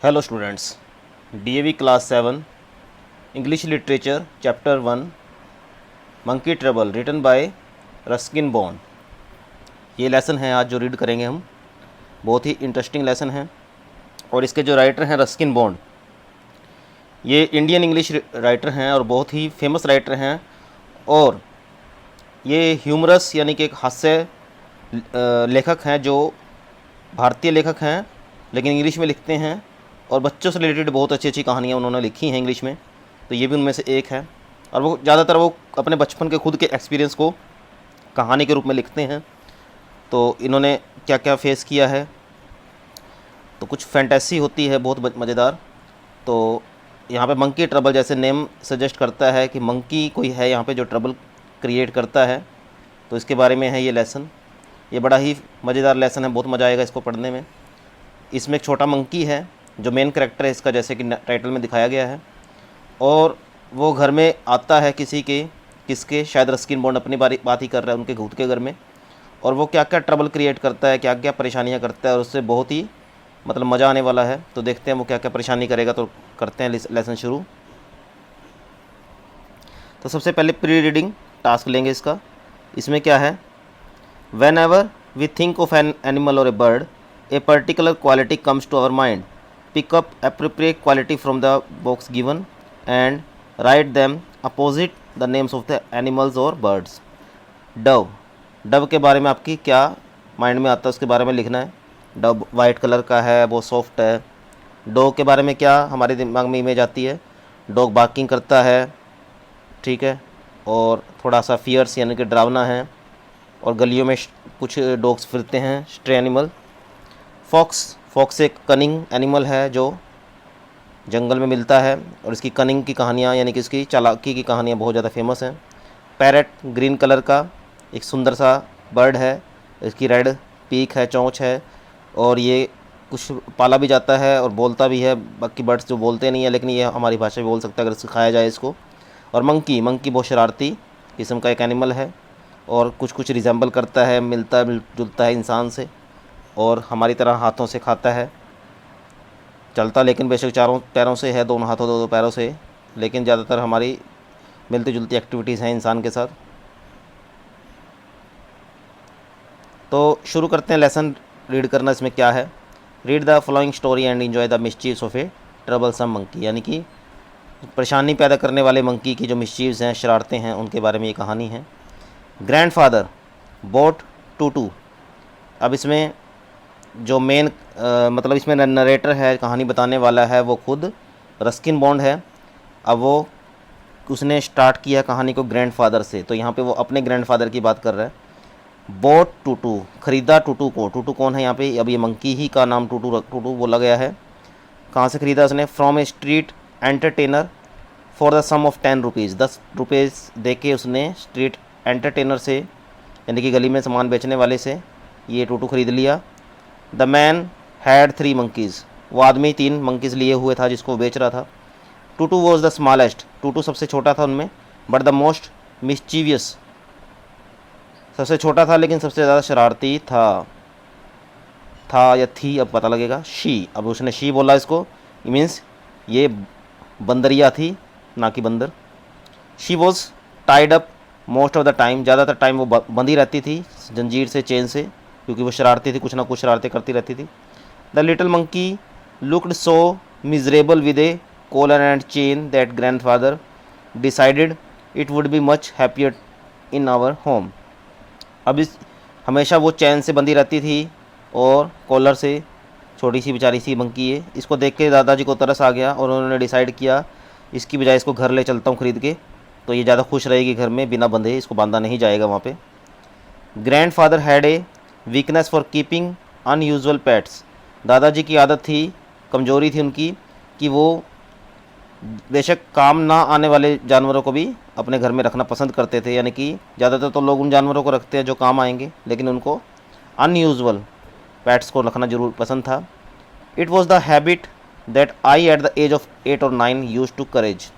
Hello students, DAV class 7 English literature chapter 1 Monkey Trouble written by Ruskin bond. ये lesson है आज जो read करेंगे हम, बहुत ही इंटरेस्टिंग लेसन है। और इसके जो राइटर हैं रस्किन बॉन्ड, ये इंडियन इंग्लिश राइटर हैं और बहुत ही फेमस राइटर हैं। और ये ह्यूमरस यानी कि एक हास्य लेखक हैं, जो भारतीय लेखक हैं लेकिन इंग्लिश में लिखते हैं। और बच्चों से रिलेटेड बहुत अच्छी अच्छी कहानियाँ उन्होंने लिखी हैं इंग्लिश में, तो ये भी उनमें से एक है। और वो ज़्यादातर वो अपने बचपन के खुद के एक्सपीरियंस को कहानी के रूप में लिखते हैं। तो इन्होंने क्या क्या फेस किया है, तो कुछ फैंटेसी होती है बहुत मज़ेदार। तो यहाँ पे मंकी ट्रबल, जैसे नेम सजेस्ट करता है कि मंकी कोई है यहाँ पे जो ट्रबल क्रिएट करता है, तो इसके बारे में है ये लेसन। ये बड़ा ही मज़ेदार लेसन है, बहुत मज़ा आएगा इसको पढ़ने में। इसमें एक छोटा मंकी है जो मेन कैरेक्टर है इसका, जैसे कि टाइटल में दिखाया गया है। और वो घर में आता है किसके शायद रस्किन बॉन्ड अपनी बात ही कर रहा है, उनके भूत के घर में। और वो क्या क्या ट्रबल क्रिएट करता है, क्या क्या परेशानियां करता है, और उससे बहुत ही मतलब मज़ा आने वाला है। तो देखते हैं वो क्या क्या परेशानी करेगा। तो करते हैं लेसन शुरू। तो सबसे पहले प्री रीडिंग टास्क लेंगे इसका। इसमें क्या है, whenever we think of an animal और a bird, a particular quality comes to our mind. Pick up appropriate quality from the box given and write them opposite the names of the animals or birds. Dove, Dove के बारे में आपकी क्या mind में आता है उसके बारे में लिखना है। डव वाइट कलर का है, वो सॉफ्ट है। डॉग के बारे में क्या हमारे दिमाग में इमेज आती है, डॉग बार्किंग करता है, ठीक है, और थोड़ा सा फियर्स यानी कि डरावना है, और गलियों में कुछ डॉग्स फिरते हैं, स्ट्रे एनिमल। फॉक्स, फॉक्स एक कनिंग एनिमल है जो जंगल में मिलता है, और इसकी कनिंग की कहानियाँ यानी कि इसकी चालाकी की कहानियाँ बहुत ज़्यादा फेमस हैं। पैरट, ग्रीन कलर का एक सुंदर सा बर्ड है, इसकी रेड पीक है, चोंच है, और ये कुछ पाला भी जाता है और बोलता भी है। बाकी बर्ड्स जो बोलते नहीं है, लेकिन ये हमारी भाषा में बोल सकता है अगर सिखाया जाए इसको। और मंकी, मंकी बहुत शरारती किस्म का एक एनिमल है, और कुछ कुछ रिजेंबल करता है, मिलता जुलता है इंसान से, और हमारी तरह हाथों से खाता है, चलता लेकिन बेशक चारों पैरों से है, दोनों हाथों दो पैरों से, लेकिन ज़्यादातर हमारी मिलती जुलती एक्टिविटीज़ हैं इंसान के साथ। तो शुरू करते हैं लेसन रीड करना। इसमें क्या है, read the following story and enjoy the मिस्चीव्स ऑफ ए ट्रबलसम मंकी, यानी कि परेशानी पैदा करने वाले मंकी की जो मिस्चीव्स हैं, शरारतें हैं, उनके बारे में ये कहानी है। Grandfather bought Toto. अब इसमें जो मेन मतलब इसमें नरेटर है, कहानी बताने वाला है, वो खुद रस्किन बॉन्ड है। अब वो उसने स्टार्ट किया कहानी को ग्रैंडफादर से, तो यहाँ पे वो अपने ग्रैंडफादर की बात कर रहा है। बॉट टूटू, ख़रीदा टूटू को। टूटू कौन है यहाँ पे, अब ये मंकी ही का नाम टूटू बोला गया है। कहाँ से ख़रीदा उसने, from a street entertainer for the sum of 10 rupees. 10 rupees दे के उसने स्ट्रीट एंटरटेनर से यानी कि गली में सामान बेचने वाले से ये टूटू ख़रीद लिया। द मैन हैड 3 मंकीज़, वो आदमी 3 मंकीज़ लिए हुए था जिसको बेच रहा था। टूटू वॉज द स्मॉलेस्ट, टूटू सबसे छोटा था उनमें, बट द मोस्ट मिस्चीवियस, सबसे छोटा था लेकिन सबसे ज़्यादा शरारती था या थी, अब पता लगेगा। शी, अब उसने शी बोला इसको, मीन्स ये बंदरिया थी ना कि बंदर। She was tied up most of the time, ज़्यादातर टाइम वो बंधी रहती थी जंजीर से, चेन से, क्योंकि वो शरारती थी, कुछ ना कुछ शरारतें करती रहती थी। The little monkey looked so miserable with a collar and chain that grandfather decided it would be much happier in our home. अब इस हमेशा वो चैन से बंधी रहती थी और कॉलर से, छोटी सी बेचारी सी मंकी है। इसको देख के दादाजी को तरस आ गया और उन्होंने डिसाइड किया इसकी बजाय इसको घर ले चलता हूँ ख़रीद के, तो ये ज़्यादा खुश रहेगी घर में बिना बंधे, इसको बांधा नहीं जाएगा वहाँ पे। Grandfather had a weakness for keeping unusual pets. दादाजी की आदत थी, कमज़ोरी थी उनकी, कि वो बेशक काम ना आने वाले जानवरों को भी अपने घर में रखना पसंद करते थे। यानी कि ज़्यादातर तो लोग उन जानवरों को रखते हैं जो काम आएंगे, लेकिन उनको अनयूजुअल पेट्स को रखना जरूर पसंद था। It was the habit that I at the age of 8 और 9 यूज टू करेज।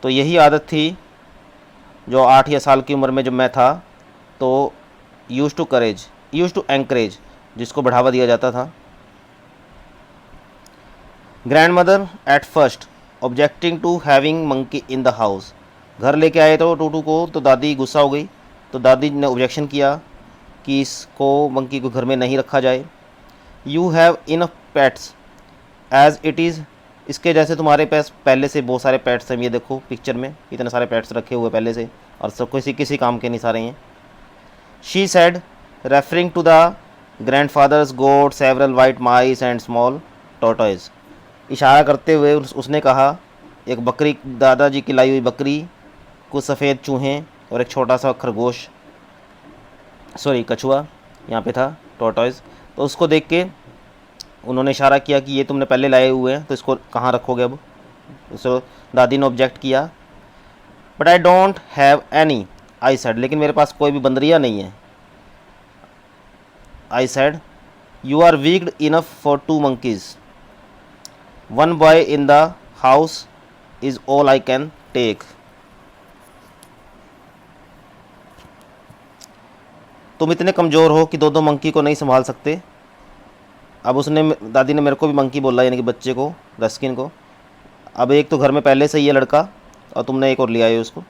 तो यही आदत थी जो 8 या साल की उम्र में जब मैं था, तो use to courage, use to encourage, जिसको बढ़ावा दिया जाता था। Grandmother at first objecting to having monkey in the house. घर लेके आए तो टूटू को, तो दादी गुस्सा हो गई। तो दादी ने ऑब्जेक्शन किया कि इसको, मंकी को घर में नहीं रखा जाए। You have enough pets as it is, इसके जैसे तुम्हारे पास पहले से बहुत सारे पेट्स हैं। ये देखो पिक्चर में इतने सारे पेट्स रखे हुए पहले से, और सब किसी काम के नहीं सारे हैं। She said referring to the grandfather's goat several white mice and small tortoise. इशारा करते हुए उसने कहा, एक बकरी, दादाजी की लाई हुई बकरी, कुछ सफ़ेद चूहें और एक छोटा सा खरगोश, सॉरी कछुआ यहाँ पे था, टॉर्टॉइज। तो उसको देख के उन्होंने इशारा किया कि ये तुमने पहले लाए हुए हैं, तो इसको कहाँ रखोगे अब। उसको दादी ने ऑब्जेक्ट किया। But I don't have any, I said, लेकिन मेरे पास कोई भी बंदरिया नहीं है। I said you are wicked enough for 2 monkeys, 1 boy in the house is all I can take. तुम इतने कमज़ोर हो कि 2 मंकी को नहीं संभाल सकते। अब उसने, दादी ने मेरे को भी मंकी बोला, यानी कि बच्चे को, रस्किन को। अब एक तो घर में पहले से ही है लड़का, और तुमने एक और लिया है उसको।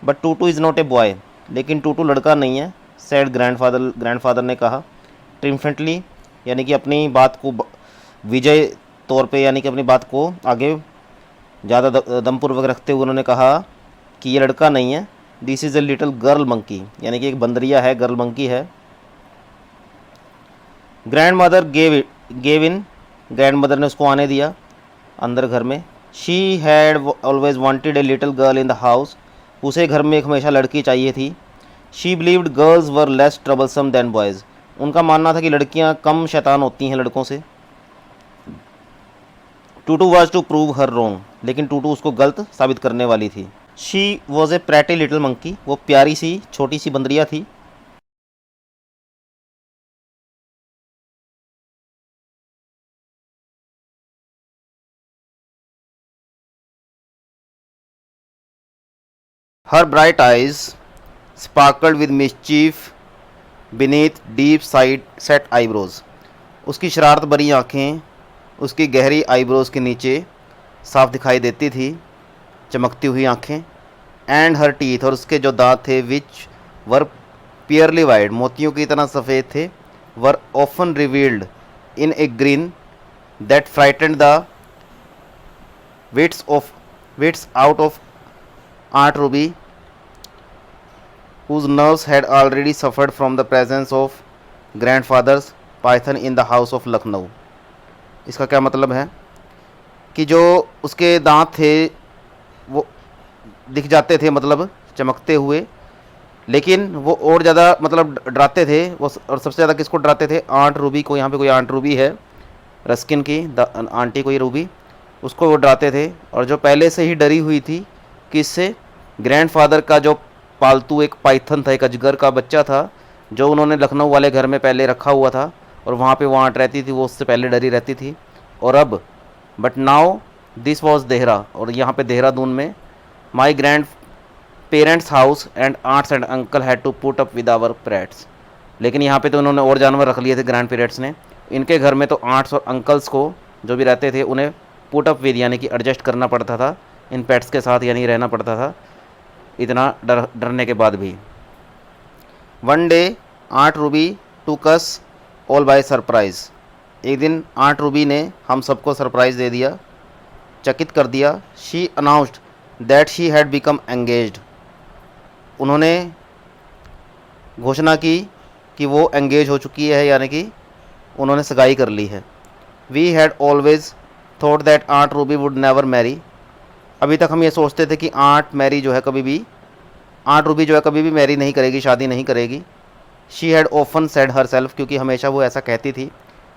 But Toto is not a boy, लेकिन टूटू लड़का नहीं है। सैड ग्रैंडफादर ने कहा ट्रिम्फेंटली, यानी कि अपनी बात को विजय तौर पे, यानी कि अपनी बात को आगे ज़्यादा दमपूर्वक रखते हुए उन्होंने कहा कि ये लड़का नहीं है। This is a little girl monkey, यानी कि एक बंदरिया है, गर्ल मंकी है। Grandmother gave in, grandmother ने उसको आने दिया अंदर घर में। She had always wanted a little girl in the house, उसे घर में एक हमेशा लड़की चाहिए थी। She believed girls were less troublesome than boys, उनका मानना था कि लड़कियां कम शैतान होती हैं लड़कों से। Toto was to prove her wrong, लेकिन टूटू उसको गलत साबित करने वाली थी। She was a pretty little monkey, वो प्यारी सी छोटी सी बंदरिया थी। Her bright eyes sparkled with mischief beneath deep side set eyebrows, उसकी शरारत भरी आँखें उसकी गहरी आईब्रोज के नीचे साफ दिखाई देती थी, चमकती हुई आँखें। एंड हर टीथ, और उसके जो दांत थे, विच वर पियरली वाइड, मोतियों की तरह सफ़ेद थे, were often revealed in a grin that frightened the wits out of Aunt Ruby, whose nerves had already suffered from the presence of grandfather's python in the house of Lucknow। इसका क्या मतलब है कि जो उसके दांत थे वो दिख जाते थे, मतलब चमकते हुए, लेकिन वो और ज़्यादा मतलब डराते थे वो। और सबसे ज़्यादा किसको डराते थे? आंट रूबी को। यहाँ पे कोई आंट रूबी है, रस्किन की आंटी को, ये रूबी, उसको वो डराते थे। और जो पहले से ही डरी हुई थी किससे? ग्रैंडफादर का जो पालतू एक पाइथन था, एक अजगर का बच्चा था, जो उन्होंने लखनऊ वाले घर में पहले रखा हुआ था, और वहाँ पे वो आंट रहती थी, वो उससे पहले डरी रहती थी। और अब but now this was Dehra, और यहाँ पे देहरादून में, my grandparents house and aunts and uncle had to put up with our pets. लेकिन यहाँ पे तो उन्होंने और जानवर रख लिए थे ग्रैंड पेरेंट्स ने। इनके घर में तो आंट्स और अंकल्स को जो भी रहते थे उन्हें पुट अप विद, यानी कि एडजस्ट करना पड़ता था इन पेट्स के साथ, यानी रहना पड़ता था इतना डरने के बाद भी। वन डे आंट रूबी टूक अस ऑल बाय सरप्राइज़, एक दिन आंट रूबी ने हम सबको सरप्राइज़ दे दिया, चकित कर दिया। She announced that she had become engaged, उन्होंने घोषणा की कि वो एंगेज हो चुकी है, यानी कि उन्होंने सगाई कर ली है। We had always thought that aunt Ruby would never marry, अभी तक हम ये सोचते थे कि आंट रूबी जो है कभी भी मैरी नहीं करेगी, शादी नहीं करेगी। She had often said herself, क्योंकि हमेशा वो ऐसा कहती थी।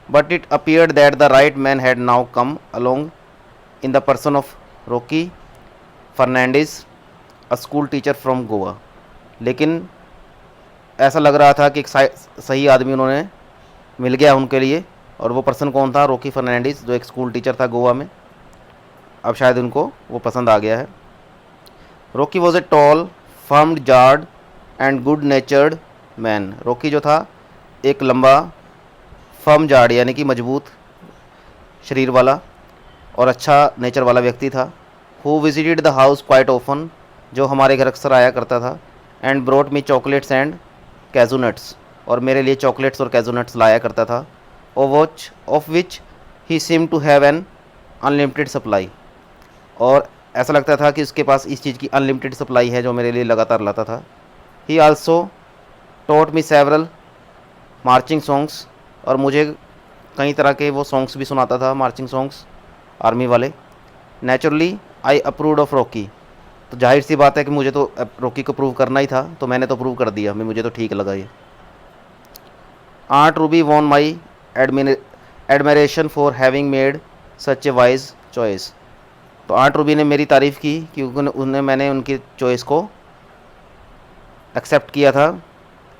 But it appeared that the right man had now come along in the person of Rocky Fernandes, a school teacher from Goa. लेकिन ऐसा लग रहा था कि एक सही आदमी उन्होंने मिल गया उनके लिए, और वो पर्सन कौन था? रॉकी फर्नांडिस, जो एक स्कूल टीचर था गोवा में। अब शायद उनको वो पसंद आ गया है। Rocky was a tall firm jawed and good नेचर्ड man, Rocky जो था एक लंबा फर्म जार्ड, यानी कि मजबूत शरीर वाला और अच्छा नेचर वाला व्यक्ति था। Who visited the house quite often, जो हमारे घर अक्सर आया करता था। And brought me chocolates and cashew nuts, और मेरे लिए चॉकलेट्स और कैजू नट्स लाया करता था। Of which he seem to have an unlimited supply, और ऐसा लगता था कि उसके पास इस चीज़ की अनलिमिटेड सप्लाई है जो मेरे लिए लगातार लाता था। ही also taught me several marching songs, और मुझे कई तरह के वो सॉन्ग्स भी सुनाता था, मार्चिंग सॉन्ग्स आर्मी वाले। Naturally I approved of Rocky, तो जाहिर सी बात है कि मुझे तो रॉकी को प्रूव करना ही था, तो मैंने तो प्रूव कर दिया, मुझे तो ठीक लगा ये। Aunt Ruby won my admiration for having made such a wise choice, तो आंट रूबी ने मेरी तारीफ़ की क्योंकि मैंने उनकी चॉइस को एक्सेप्ट किया था,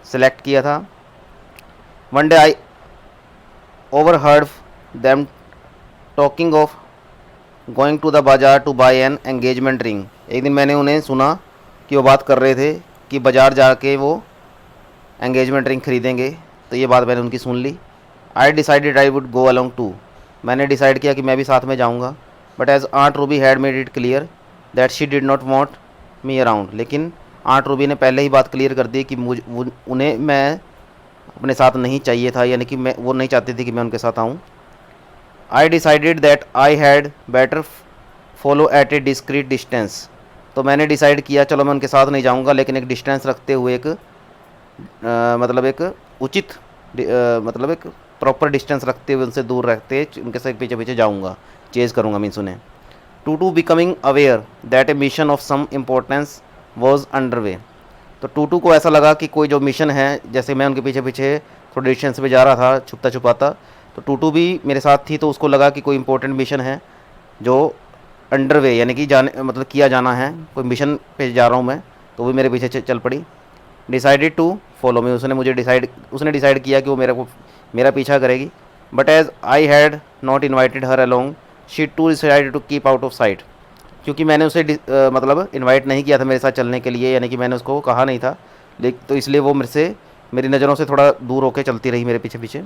सेलेक्ट किया था। One day I overheard them talking of going to the बाज़ार to buy an engagement ring। एक दिन मैंने उन्हें सुना कि वो बात कर रहे थे कि बाज़ार जाके वो एंगेजमेंट रिंग ख़रीदेंगे, तो ये बात मैंने उनकी सुन ली। I decided I would go along too, मैंने डिसाइड किया कि मैं भी साथ में जाऊंगा। But as aunt Ruby had made it clear that she did not want me around, लेकिन आंट रूबी ने पहले ही बात क्लियर कर दी कि उन्हें मैं अपने साथ नहीं चाहिए था, यानी कि वो नहीं चाहती थी कि मैं उनके साथ आऊँ। I decided that I had better follow at A discrete distance, तो मैंने डिसाइड किया चलो मैं उनके साथ नहीं जाऊँगा, लेकिन एक डिस्टेंस रखते हुए मतलब एक उचित मतलब एक प्रॉपर डिस्टेंस रखते हुए उनसे दूर रखते उनके साथ पीछे पीछे जाऊँगा, चेज़ करूँगा मीन्स उन्हें। To becoming aware that a mission of some importance was under way, तो टूटू को ऐसा लगा कि कोई जो मिशन है, जैसे मैं उनके पीछे पीछे थोड़े डिस्टेंस पे जा रहा था छुपता छुपाता, तो टूटू भी मेरे साथ थी, तो उसको लगा कि कोई इंपॉर्टेंट मिशन है जो अंडर वे यानी कि जाने मतलब किया जाना है, कोई मिशन पे जा रहा हूँ मैं, तो वो मेरे पीछे चल पड़ी। डिसाइडेड टू फॉलो मी, उसने डिसाइड किया कि वो मेरा पीछा करेगी। But as I had not invited her along, she too decided to keep out of sight, क्योंकि मैंने उसे मतलब इनवाइट नहीं किया था मेरे साथ चलने के लिए, यानी कि मैंने उसको कहा नहीं था, लेकिन तो इसलिए वो मेरी नज़रों से थोड़ा दूर होकर चलती रही मेरे पीछे पीछे।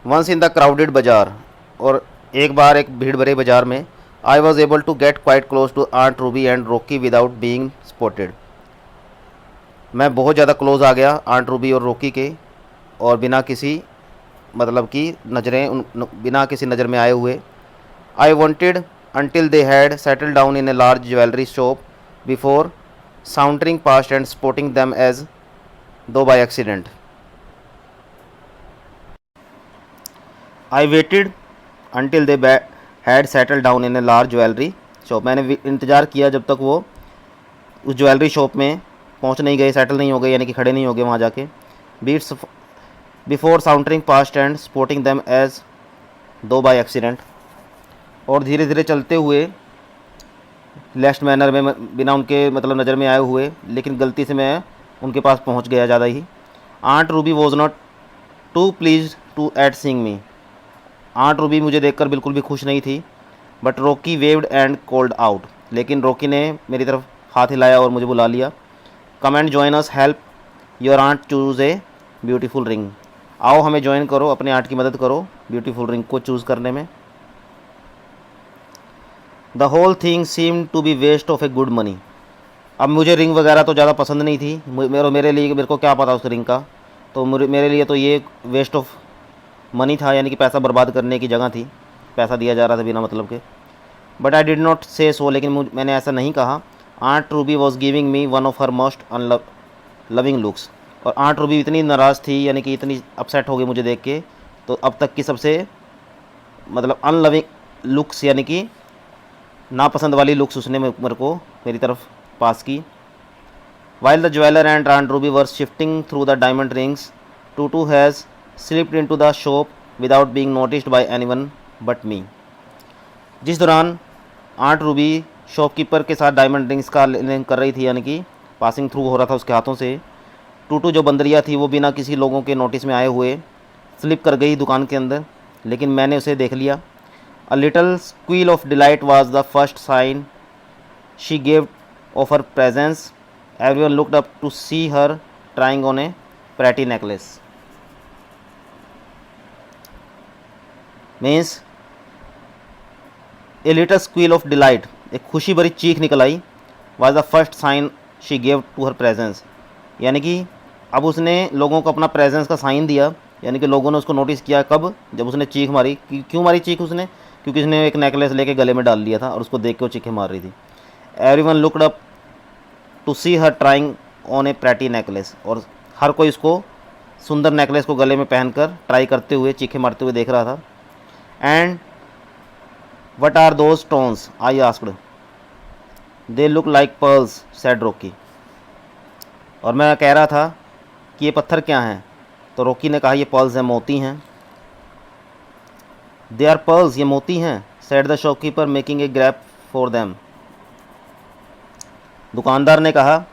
वंस इन द क्राउडेड बाज़ार, और एक बार एक भीड़ भरे बाज़ार में, I was able to get quite close to aunt Ruby and Rocky without being spotted, मैं बहुत ज़्यादा क्लोज आ गया आंट रूबी और रॉकी के, और बिना किसी मतलब कि बिना किसी नज़र में आए हुए। I wanted until they had settled down in a large jewelry shop before sauntering past and spotting them as though by accident. I waited until they had settled down in a large jewelry shop, मैंने इंतज़ार किया जब तक वो उस jewellery shop में पहुंच नहीं गए, सेटल नहीं हो गए, यानी कि खड़े नहीं हो गए वहाँ जाके। Beats before sauntering past and spotting them as though by accident, और धीरे धीरे चलते हुए लेस्ट मैनर में बिना उनके मतलब नज़र में आए हुए, लेकिन गलती से मैं उनके पास पहुंच गया ज़्यादा ही। Aunt Ruby was not too pleased to at seeing me, aunt Ruby मुझे देखकर बिल्कुल भी खुश नहीं थी। But Rocky waved and called out, लेकिन रॉकी ने मेरी तरफ हाथ हिलाया और मुझे बुला लिया। Come and join us, help your aunt choose a beautiful ring, आओ हमें ज्वाइन करो, अपने आंट की मदद करो ब्यूटीफुल रिंग को चूज़ करने में। The whole thing seem to be waste of a good money, अब मुझे रिंग वगैरह तो ज़्यादा पसंद नहीं थी, मेरे को क्या पता उस रिंग का, तो मेरे लिए तो ये वेस्ट ऑफ मनी था, यानी कि पैसा बर्बाद करने की जगह थी, पैसा दिया जा रहा था बिना मतलब के। बट आई डिड नॉट से सो, लेकिन मैंने ऐसा नहीं कहा। Aunt Ruby was giving me one of her most loving looks, और आंट रूबी इतनी नाराज़ थी, यानी कि इतनी अपसेट हो गई मुझे देख के, तो अब तक की सबसे मतलब अनलविंग लुक्स यानी कि नापसंद वाली लुक्स उसने मेरे को मेरी तरफ पास की। While the jeweller and aunt Ruby were sifting through the diamond rings, Toto has slipped into the shop without being noticed by anyone but me, जिस दौरान आंट रूबी शॉपकीपर के साथ डायमंड रिंग्स का लेन कर रही थी, यानी कि पासिंग थ्रू हो रहा था उसके हाथों से, टूटू जो बंदरिया थी वो बिना किसी लोगों के नोटिस में आए हुए स्लिप कर गई दुकान के अंदर, लेकिन मैंने उसे देख लिया। A little squeal of delight was the first sign she gave of her presence. Everyone looked up to see her trying on a pretty necklace. Means a little squeal of delight, एक खुशी भरी चीख निकल आई, was the first sign she gave to her presence, यानी कि अब उसने लोगों को अपना प्रेजेंस का साइन दिया, यानी कि लोगों ने उसको नोटिस किया कब, जब उसने चीख मारी। क्यों मारी चीख उसने? क्योंकि उसने एक नेकलेस लेके गले में डाल लिया था और उसको देख के वो चीखें मार रही थी। Everyone looked up to see her trying on a pretty necklace, और हर कोई इसको सुंदर नेकलेस को गले में पहनकर ट्राई करते हुए चीखें मारते हुए देख रहा था। And what are those stones I asked, they look like pearls said Rocky, और मैं कह रहा था कि ये पत्थर क्या हैं, तो रॉकी ने कहा ये पर्ल्स हैं, मोती हैं। दे आर पर्ल्स, ये मोती हैं, said the shopkeeper making a grab for them, दुकानदार ने कहा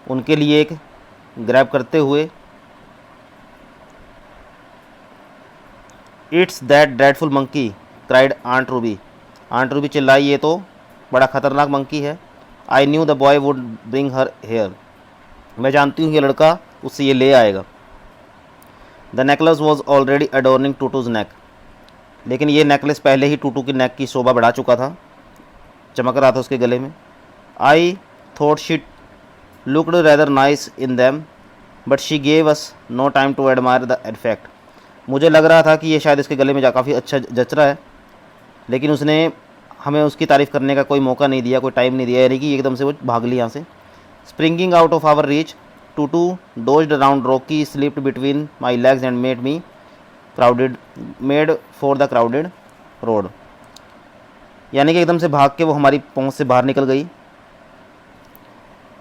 उनके लिए एक ग्रैब करते हुए। It's that dreadful monkey cried aunt Ruby, aunt Ruby चिल्लाई ये तो बड़ा ख़तरनाक मंकी है। I knew the boy would bring her here, मैं जानती हूँ ये लड़का उससे ये ले आएगा। The necklace was already adorning Tutu's neck, लेकिन ये नेकलेस पहले ही टूटू की नेक की शोभा बढ़ा चुका था, चमक रहा था उसके गले में। I thought she looked rather nice in them but she gave us no time to admire the effect, मुझे लग रहा था कि ये शायद इसके गले में काफ़ी अच्छा जच रहा है, लेकिन उसने हमें उसकी तारीफ़ करने का कोई मौका नहीं दिया, कोई टाइम नहीं दिया, यानी कि एकदम से वो भाग ली यहाँ से। Springing out of our reach Toto dodged around Rocky, slipped between my legs and made for the crowded road, यानी कि एकदम से भाग के वो हमारी पहुंच से बाहर निकल गई,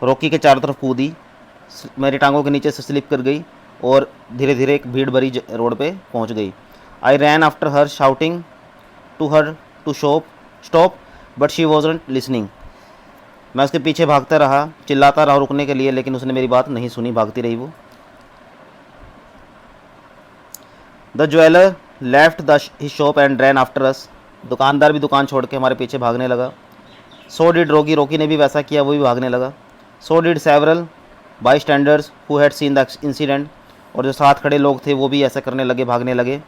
रॉकी के चारों तरफ कूदी, मेरी टांगों के नीचे से स्लिप कर गई और धीरे धीरे एक भीड़ भरी रोड पे पहुंच गई। I ran after her shouting to her to stop but she wasn't listening, मैं उसके पीछे भागता रहा, चिल्लाता रहा रुकने के लिए, लेकिन उसने मेरी बात नहीं सुनी, भागती रही वो। The jeweller left the shop and ran after us, दुकानदार भी दुकान छोड़ के हमारे पीछे भागने लगा। सो डिड रॉकी, रॉकी ने भी वैसा किया, वो भी भागने लगा। So did several by standards who had seen the incident, और जो साथ खड़े लोग थे वो भी ऐसा करने लगे, भागने लगे,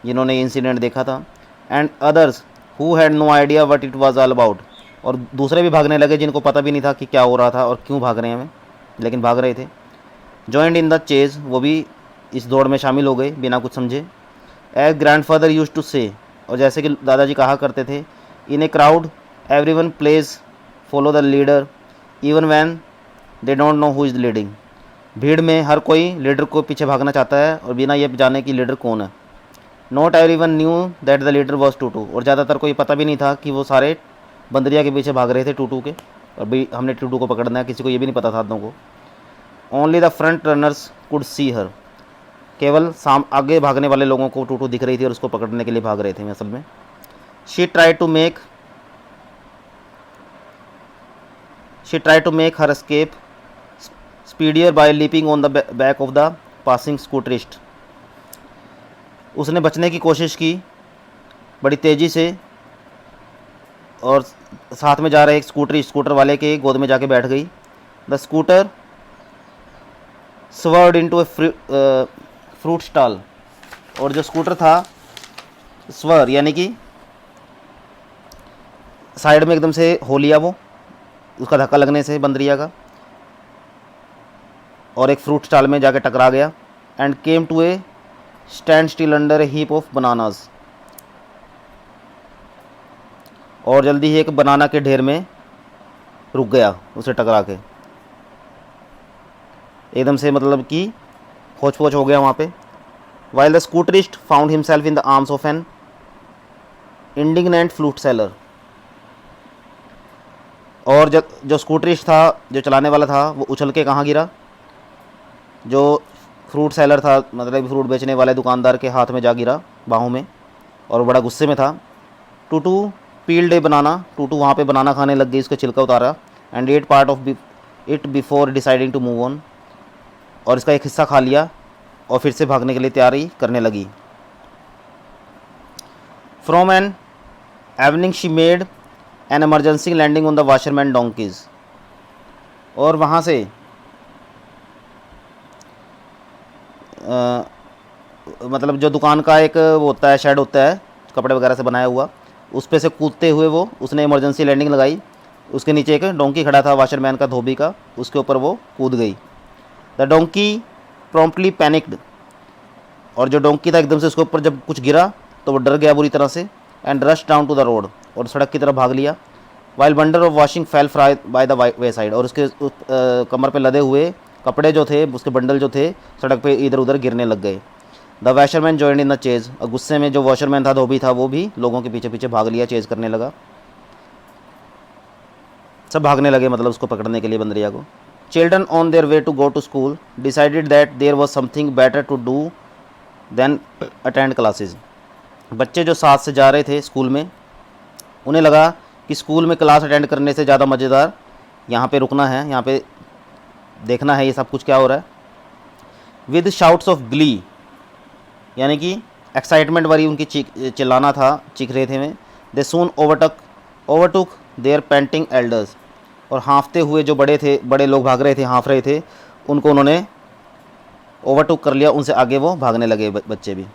जिन्होंने इंसिडेंट देखा था। And others who had no idea what it was all about, और दूसरे भी भागने लगे जिनको पता भी नहीं था कि क्या हो रहा था और क्यों भाग रहे हैं हमें, लेकिन भाग रहे थे। जॉइंड इन द चेज, वो भी इस दौड़ में शामिल हो गए बिना कुछ समझे। एज ग्रैंडफादर यूज्ड टू से, और जैसे कि दादाजी कहा करते थे, in a crowd everyone plays follow the leader even when they don't know who is leading, भीड़ में हर कोई लीडर को पीछे भागना चाहता है और बिना ये जाने कि लीडर कौन है। Not everyone knew that the leader was Toto, और ज़्यादातर को ये पता भी नहीं था कि वो सारे बंदरिया के पीछे भाग रहे थे टूटू के, और भी हमने टूटू को पकड़ना है, किसी को ये भी नहीं पता था आदों को। Only the front runners could see her, केवल आगे भागने वाले लोगों को टूटू दिख रही थी और उसको पकड़ने के लिए भाग रहे थे असल में। She tried to make her escape speedier by leaping on the back of the passing scooterist, उसने बचने की कोशिश की बड़ी तेज़ी से, और साथ में जा रहे एक स्कूटर वाले के गोद में जाके बैठ गई। The scooter sword into a fruit stall, और जो स्कूटर था स्वर यानी कि साइड में एकदम से हो लिया वो, उसका धक्का लगने से बंदरिया का, और एक फ्रूट स्टॉल में जाके टकरा गया। And came to a standstill under a heap of bananas, और जल्दी ही एक बनाना के ढेर में रुक गया उसे टकरा के, एकदम से मतलब कि होच पोच हो गया वहाँ पे। While the scooterist found himself in the arms of an indignant fruit seller, और जो स्कूटरिस्ट था, जो चलाने वाला था, वो उछल के कहाँ गिरा, जो फ्रूट सेलर था मतलब फ्रूट बेचने वाले दुकानदार के हाथ में जा गिरा, बाहों में, और बड़ा गुस्से में था। टूटू पील्ड ए बनाना, टूटू वहाँ पे बनाना खाने लग गई, उसका छिलका उतारा। And ate part of it before deciding to move on, और इसका एक हिस्सा खा लिया और फिर से भागने के लिए तैयारी करने लगी। From an evening she made an emergency landing on the washerman donkeys, और वहाँ से मतलब जो दुकान का एक वो होता है, शेड होता है कपड़े वगैरह से बनाया हुआ, उस पे से कूदते हुए वो उसने इमरजेंसी लैंडिंग लगाई। उसके नीचे एक डोंकी खड़ा था वाशरमैन का, धोबी का, उसके ऊपर वो कूद गई। द डोंकी प्रॉम्प्टली पैनिक्ड, और जो डोंकी था एकदम से उसके ऊपर जब कुछ गिरा तो वो डर गया बुरी तरह से। And rush down to the road, और सड़क की तरफ भाग लिया। While bundle of washing fell fry by the wayside, और उसके कमर पे लदे हुए कपड़े जो थे, उसके बंडल जो थे, सड़क पे इधर उधर गिरने लग गए। The washerman joined in the chase, और गुस्से में जो वॉशरमैन था, धोबी था, वो भी लोगों के पीछे पीछे भाग लिया, चेज करने लगा। सब भागने लगे मतलब उसको पकड़ने के लिए, बंदरिया को। Children on their way to go to school decided that there was something better to do than attend classes. बच्चे जो साथ से जा रहे थे स्कूल में, उन्हें लगा कि स्कूल में क्लास अटेंड करने से ज़्यादा मज़ेदार यहाँ पे रुकना है, यहाँ पे देखना है ये सब कुछ क्या हो रहा है। विद शाउट्स ऑफ ग्ली, यानी कि एक्साइटमेंट वाली उनकी चिल्लाना था, चीख रहे थे में। दे सून ओवरटुक देयर पेंटिंग एल्डर्स, और हाँफते हुए जो बड़े लोग भाग रहे थे, हाँफ रहे थे, उनको उन्होंने ओवरटुक कर लिया, उनसे आगे वो भागने लगे बच्चे भी,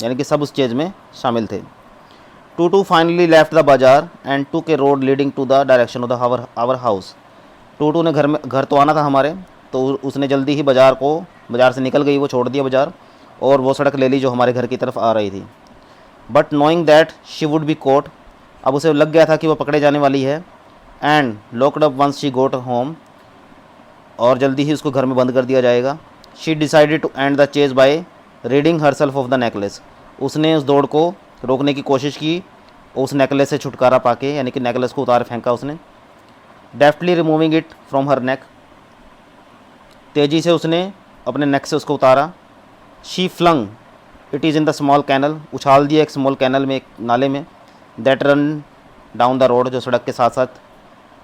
यानी कि सब उस चीज़ में शामिल थे। Toto finally left the bazaar and took a road leading to the direction of the our house. Toto ने घर तो आना था हमारे, तो उसने जल्दी ही बाज़ार से निकल गई, वो छोड़ दिया बाज़ार, और वो सड़क ले ली जो हमारे घर की तरफ आ रही थी। But knowing that she would be caught, अब उसे लग गया था कि वो पकड़े जाने वाली है। And locked up once she got home, और जल्दी ही उसको घर में बंद कर दिया जाएगा। She decided to end the chase by ridding herself of the necklace, उसने उस दौड़ को रोकने की कोशिश की, उस नेकलेस से छुटकारा पाके, यानी कि नेकलेस को उतार फेंका उसने। Deftly removing it from her neck, तेज़ी से उसने अपने नेक से उसको उतारा। She flung it is in the small canal, उछाल दिया एक स्मॉल कैनल में, एक नाले में। That run down the road, जो सड़क के साथ साथ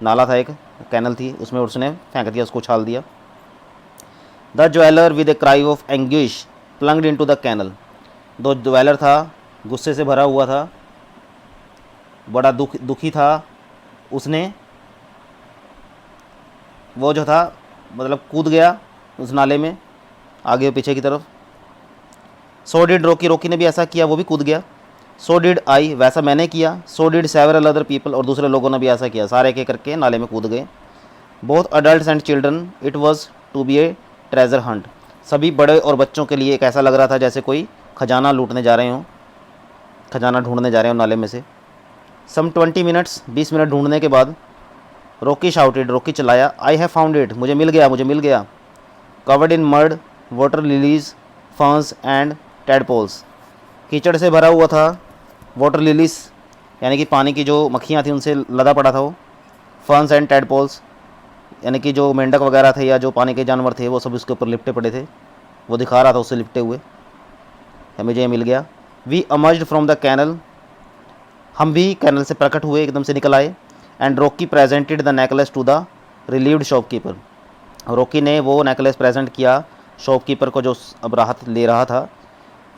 नाला था, एक कैनल थी, उसमें उसने फेंक दिया, उसको उछाल दिया। The jeweller with a cry of anguish plunged into the canal, दो ज्वेलर था, गुस्से से भरा हुआ था, बड़ा दुखी था, उसने वो जो था मतलब कूद गया उस नाले में आगे और पीछे की तरफ। सो डिड रोकी ने भी ऐसा किया, वो भी कूद गया। सो डिड आई, वैसा मैंने किया। So did several other people, और दूसरे लोगों ने भी ऐसा किया, सारे एक करके नाले में कूद गए। Both adults and children it was to be a treasure hunt, सभी बड़े और बच्चों के लिए एक ऐसा लग रहा था जैसे कोई खजाना लूटने जा रहे हों, खजाना ढूंढने जा रहे हो नाले में से। सम 20 मिनट्स, 20 मिनट ढूंढने के बाद रॉकी शाउटेड, रॉकी चिल्लाया, आई हैव फाउंड इट, मुझे मिल गया। Covered in mud, water lilies, ferns and tadpoles, कीचड़ से भरा हुआ था, वाटर लिलीज यानी कि पानी की जो मक्खियाँ थी उनसे लदा पड़ा था वो, फर्न्स एंड टेडपोल्स यानी कि जो मेंढक वगैरह थे या जो पानी के जानवर थे वो सब उसके ऊपर लिपटे पड़े थे, वो दिखा रहा था उससे लिपटे हुए, मुझे ये मिल गया। वी अमर्ज्ड फ्रॉम द कैनल, हम भी कैनल से प्रकट हुए, एकदम से निकल आए। And Rocky presented the necklace to the relieved shopkeeper, Rocky ने वो नेकलेस प्रेजेंट किया शॉपकीपर को जो अब राहत ले रहा था।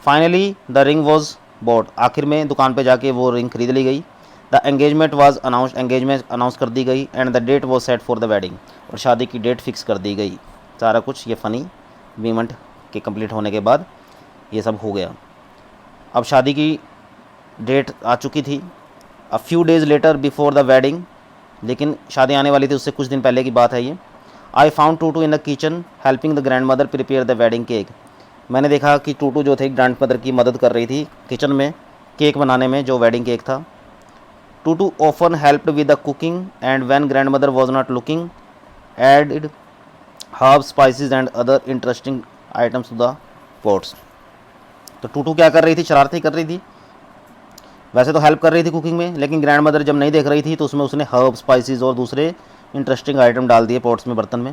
Finally the ring was bought, आखिर में दुकान पे जाके वो रिंग खरीद ली गई। The engagement was announce, engagement announce कर दी गई। And the date was set for the wedding, और शादी की डेट फिक्स कर दी गई। सारा कुछ ये फ़नी इवेंट के कंप्लीट होने के बाद ये सब हो गया। अब शादी की डेट आ चुकी थी। A few days later before the wedding, लेकिन शादी आने वाली थी उससे कुछ दिन पहले की बात है ये। I found Toto in the kitchen helping the grandmother prepare the wedding cake, मैंने देखा कि टूटू जो थे ग्रैंड मदर की मदद कर रही थी किचन में केक बनाने में, जो वेडिंग केक था। Toto often helped with the cooking and when grandmother was not looking added herb spices and other interesting items to the pots. तो टूटू क्या कर रही थी, शरारती कर रही थी, वैसे तो हेल्प कर रही थी कुकिंग में, लेकिन ग्रैंड मदर जब नहीं देख रही थी तो उसमें उसने हर्ब स्पाइसेस और दूसरे इंटरेस्टिंग आइटम डाल दिए पॉट्स में, बर्तन में।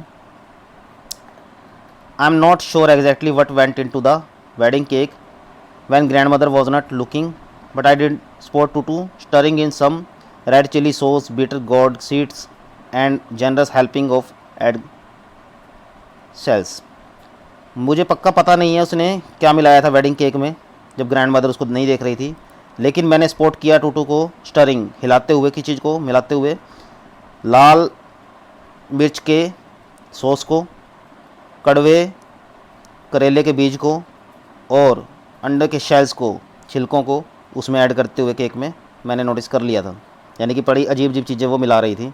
I am not sure exactly what went into the wedding cake when grandmother was not looking, but I did spot Toto stirring in some red chilli sauce, bitter gourd seeds and generous helping of एड salts. मुझे पक्का पता नहीं है उसने क्या मिलाया था वेडिंग केक में जब ग्रैंड मदर उसको नहीं देख रही थी, लेकिन मैंने स्पॉट किया टूटू को स्टरिंग, हिलाते हुए, किसी चीज़ को मिलाते हुए, लाल मिर्च के सॉस को, कड़वे करेले के बीज को और अंडे के शेल्स को, छिलकों को उसमें ऐड करते हुए केक में मैंने नोटिस कर लिया था। यानी कि बड़ी अजीब अजीब चीज़ें वो मिला रही थी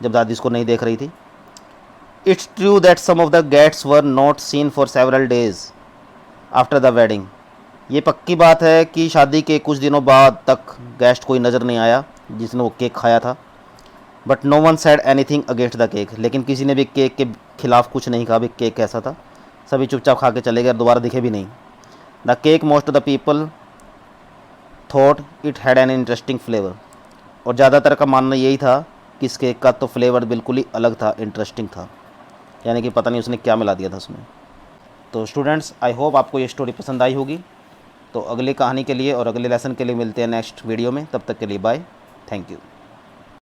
जब दादी उसको नहीं देख रही थी। It's true that some of the gates were not seen for several days after the wedding. ये पक्की बात है कि शादी के कुछ दिनों बाद तक गेस्ट कोई नज़र नहीं आया जिसने वो केक खाया था। But no one said anything against the cake. लेकिन किसी ने भी केक के खिलाफ कुछ नहीं कहा भी केक कैसा था। सभी चुपचाप खा के चले गए, दोबारा दिखे भी नहीं। The cake most of the people thought it had an interesting flavour. और ज़्यादातर का मानना यही था कि इस केक का तो फ्लेवर बिल्कुल ही अलग था, इंटरेस्टिंग था। यानी कि पता नहीं उसने क्या मिला दिया था उसमें। तो स्टूडेंट्स, आई होप आपको ये स्टोरी पसंद आई होगी। तो अगली कहानी के लिए और अगले लेसन के लिए मिलते हैं नेक्स्ट वीडियो में। तब तक के लिए बाय, थैंक यू।